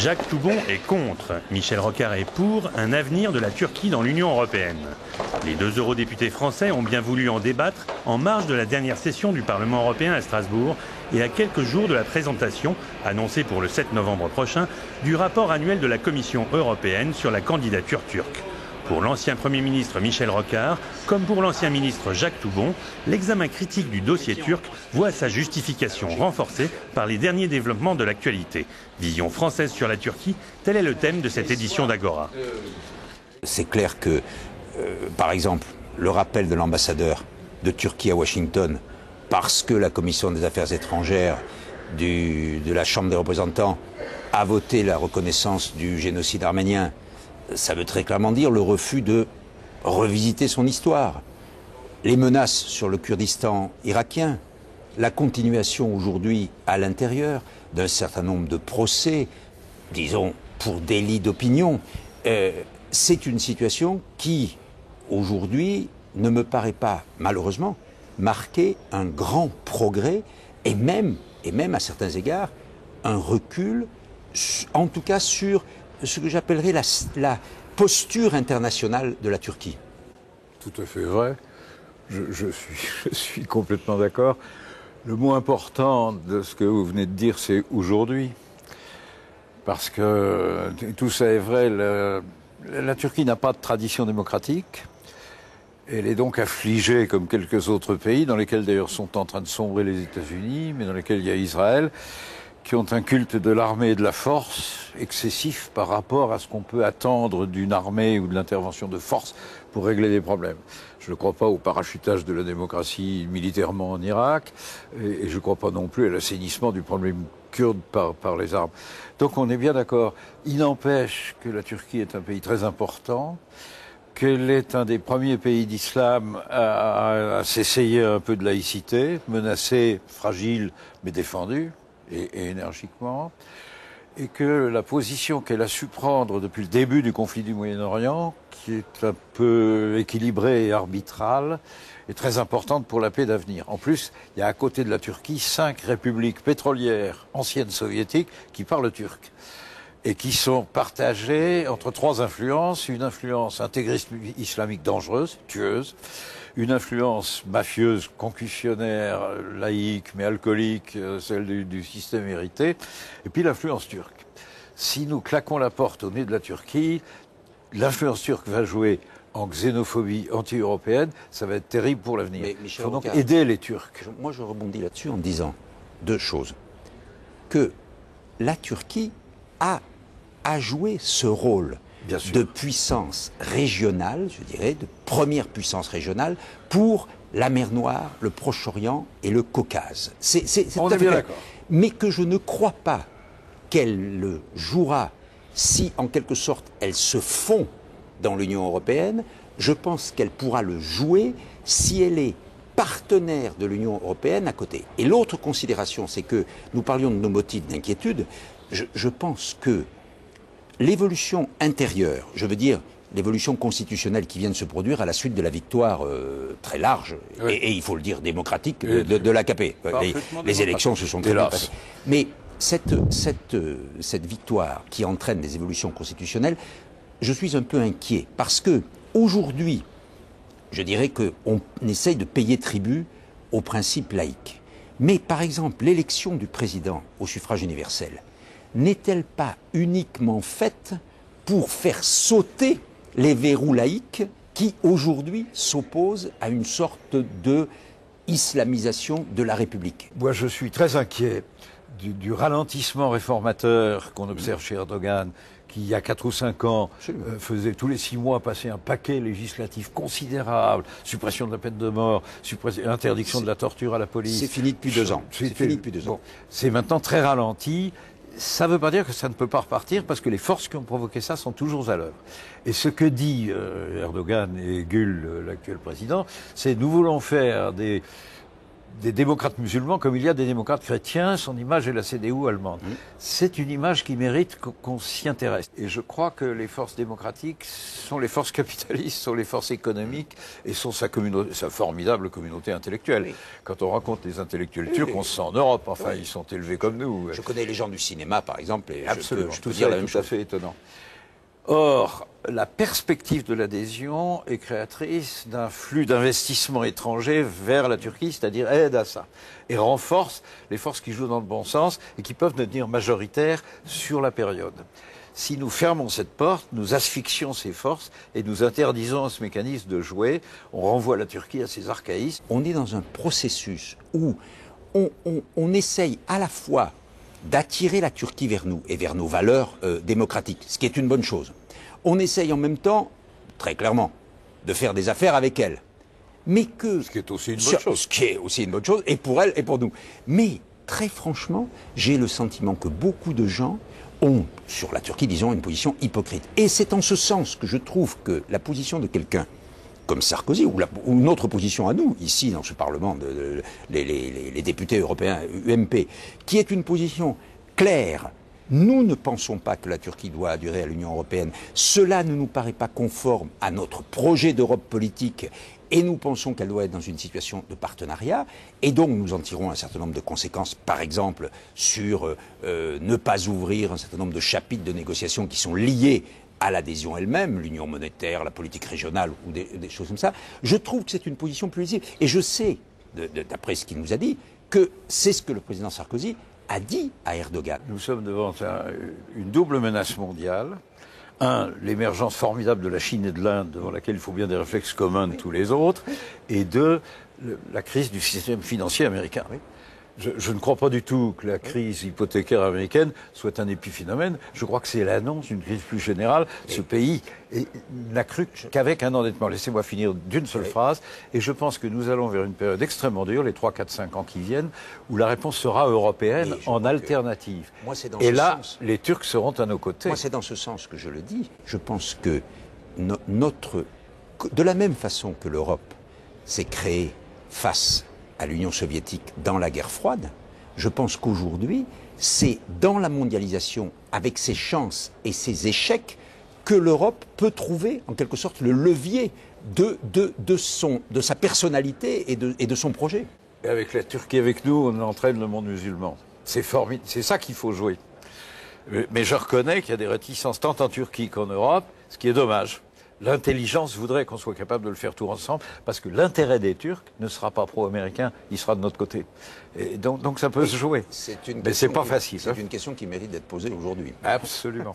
Jacques Toubon est contre, Michel Rocard est pour un avenir de la Turquie dans l'Union européenne. Les deux eurodéputés français ont bien voulu en débattre en marge de la dernière session du Parlement européen à Strasbourg et à quelques jours de la présentation, annoncée pour le 7 novembre prochain, du rapport annuel de la Commission européenne sur la candidature turque. Pour l'ancien Premier ministre Michel Rocard, comme pour l'ancien ministre Jacques Toubon, l'examen critique du dossier turc voit sa justification renforcée par les derniers développements de l'actualité. Vision française sur la Turquie, tel est le thème de cette édition d'Agora. C'est clair que, par exemple, le rappel de l'ambassadeur de Turquie à Washington, parce que la Commission des affaires étrangères de la Chambre des représentants a voté la reconnaissance du génocide arménien, ça veut très clairement dire le refus de revisiter son histoire. Les menaces sur le Kurdistan irakien, la continuation aujourd'hui à l'intérieur d'un certain nombre de procès, disons pour délit d'opinion, c'est une situation qui, aujourd'hui, ne me paraît pas, malheureusement, marquer un grand progrès et même à certains égards, un recul, en tout cas sur ce que j'appellerais la posture internationale de la Turquie. Tout à fait vrai. Je suis complètement d'accord. Le mot important de ce que vous venez de dire, c'est aujourd'hui. Parce que tout ça est vrai, la Turquie n'a pas de tradition démocratique. Elle est donc affligée comme quelques autres pays, dans lesquels d'ailleurs sont en train de sombrer les États-Unis, mais dans lesquels il y a Israël, qui ont un culte de l'armée et de la force excessif par rapport à ce qu'on peut attendre d'une armée ou de l'intervention de force pour régler des problèmes. Je ne crois pas au parachutage de la démocratie militairement en Irak, et je ne crois pas non plus à l'assainissement du problème kurde par les armes. Donc on est bien d'accord. Il n'empêche que la Turquie est un pays très important, qu'elle est un des premiers pays d'islam à s'essayer un peu de laïcité, menacé, fragile, mais défendu. Et énergiquement, et que la position qu'elle a su prendre depuis le début du conflit du Moyen-Orient, qui est un peu équilibrée et arbitrale, est très importante pour la paix d'avenir. En plus, il y a à côté de la Turquie 5 républiques pétrolières anciennes soviétiques qui parlent turc et qui sont partagées entre 3 influences, une influence intégriste islamique dangereuse, tueuse, une influence mafieuse, concussionnaire, laïque, mais alcoolique, celle du système hérité, et puis l'influence turque. Si nous claquons la porte au nez de la Turquie, l'influence turque va jouer en xénophobie anti-européenne, ça va être terrible pour l'avenir. Il faut donc aider les Turcs. Moi, je rebondis là-dessus en disant 2 choses. Que la Turquie a joué ce rôle de puissance régionale, je dirais, de première puissance régionale pour la mer Noire, le Proche-Orient et le Caucase. On est bien d'accord. Mais que je ne crois pas qu'elle le jouera si, en quelque sorte, elle se fond dans l'Union européenne. Je pense qu'elle pourra le jouer si elle est partenaire de l'Union européenne à côté. Et l'autre considération, c'est que nous parlions de nos motifs d'inquiétude. Je pense que l'évolution intérieure, je veux dire l'évolution constitutionnelle qui vient de se produire à la suite de la victoire très large, et il faut le dire démocratique, de l'AKP. Les élections se sont très bien passées. Mais cette victoire qui entraîne des évolutions constitutionnelles, je suis un peu inquiet, parce que aujourd'hui, je dirais qu'on essaye de payer tribut aux principes laïques. Mais par exemple, l'élection du président au suffrage universel, n'est-elle pas uniquement faite pour faire sauter les verrous laïques qui, aujourd'hui, s'opposent à une sorte de islamisation de la République? Moi, je suis très inquiet du ralentissement réformateur qu'on observe chez Erdogan, qui, il y a 4 ou 5 ans, faisait tous les 6 mois passer un paquet législatif considérable, suppression de la peine de mort, interdiction de la torture à la police. C'est fini depuis 2 ans. C'est fini depuis 2 ans. Bon, c'est maintenant très ralenti. Ça ne veut pas dire que ça ne peut pas repartir, parce que les forces qui ont provoqué ça sont toujours à l'œuvre. Et ce que dit Erdogan et Gül, l'actuel président, c'est nous voulons faire des des démocrates musulmans comme il y a des démocrates chrétiens. Son image est la CDU allemande. C'est une image qui mérite qu'on s'y intéresse. Et je crois que les forces démocratiques sont les forces capitalistes, sont les forces économiques et sont sa formidable communauté intellectuelle. Oui. Quand on rencontre les intellectuels turcs, on se sent en Europe. Enfin, ils sont élevés comme nous. Je connais les gens du cinéma, par exemple, et absolument. je peux dire la même chose. Tout à fait étonnant. Or, la perspective de l'adhésion est créatrice d'un flux d'investissement étranger vers la Turquie, c'est-à-dire aide à ça, et renforce les forces qui jouent dans le bon sens et qui peuvent devenir majoritaires sur la période. Si nous fermons cette porte, nous asphyxions ces forces et nous interdisons à ce mécanisme de jouer, on renvoie la Turquie à ses archaïsmes. On est dans un processus où on essaye à la fois d'attirer la Turquie vers nous et vers nos valeurs démocratiques, ce qui est une bonne chose. On essaye en même temps, très clairement, de faire des affaires avec elle. Mais que... Ce qui est aussi une bonne chose. Ce qui est aussi une bonne chose, et pour elle et pour nous. Mais, très franchement, j'ai le sentiment que beaucoup de gens ont, sur la Turquie, disons, une position hypocrite. Et c'est en ce sens que je trouve que la position de quelqu'un comme Sarkozy, ou une autre position à nous, ici, dans ce Parlement, les députés européens, UMP, qui est une position claire. Nous ne pensons pas que la Turquie doit adhérer à l'Union européenne. Cela ne nous paraît pas conforme à notre projet d'Europe politique. Et nous pensons qu'elle doit être dans une situation de partenariat. Et donc, nous en tirons un certain nombre de conséquences, par exemple, sur ne pas ouvrir un certain nombre de chapitres de négociations qui sont liés à l'adhésion elle-même, l'union monétaire, la politique régionale ou des choses comme ça. Je trouve que c'est une position plus lisible. Et je sais, d'après ce qu'il nous a dit, que c'est ce que le président Sarkozy a dit à Erdogan. Nous sommes devant une double menace mondiale. Un, l'émergence formidable de la Chine et de l'Inde, devant laquelle il faut bien des réflexes communs de tous les autres. Et deux, la crise du système financier américain. Oui. Je ne crois pas du tout que la crise hypothécaire américaine soit un épiphénomène. Je crois que c'est l'annonce d'une crise plus générale. Ce pays n'a cru qu'avec un endettement. Laissez-moi finir d'une seule phrase. Et je pense que nous allons vers une période extrêmement dure, les 3, 4, 5 ans qui viennent, où la réponse sera européenne en alternative. Et là, les Turcs seront à nos côtés. Moi, c'est dans ce sens que je le dis. Je pense que de la même façon que l'Europe s'est créée face à l'Union soviétique dans la guerre froide, je pense qu'aujourd'hui, c'est dans la mondialisation, avec ses chances et ses échecs, que l'Europe peut trouver, en quelque sorte, le levier de sa personnalité et de son projet. Et avec la Turquie avec nous, on entraîne le monde musulman. C'est formidable, c'est ça qu'il faut jouer. Mais je reconnais qu'il y a des réticences tant en Turquie qu'en Europe, ce qui est dommage. L'intelligence voudrait qu'on soit capable de le faire tout ensemble, parce que l'intérêt des Turcs ne sera pas pro-américain, il sera de notre côté. Et donc ça peut se jouer. Mais c'est pas facile. C'est une question qui mérite d'être posée aujourd'hui. Absolument.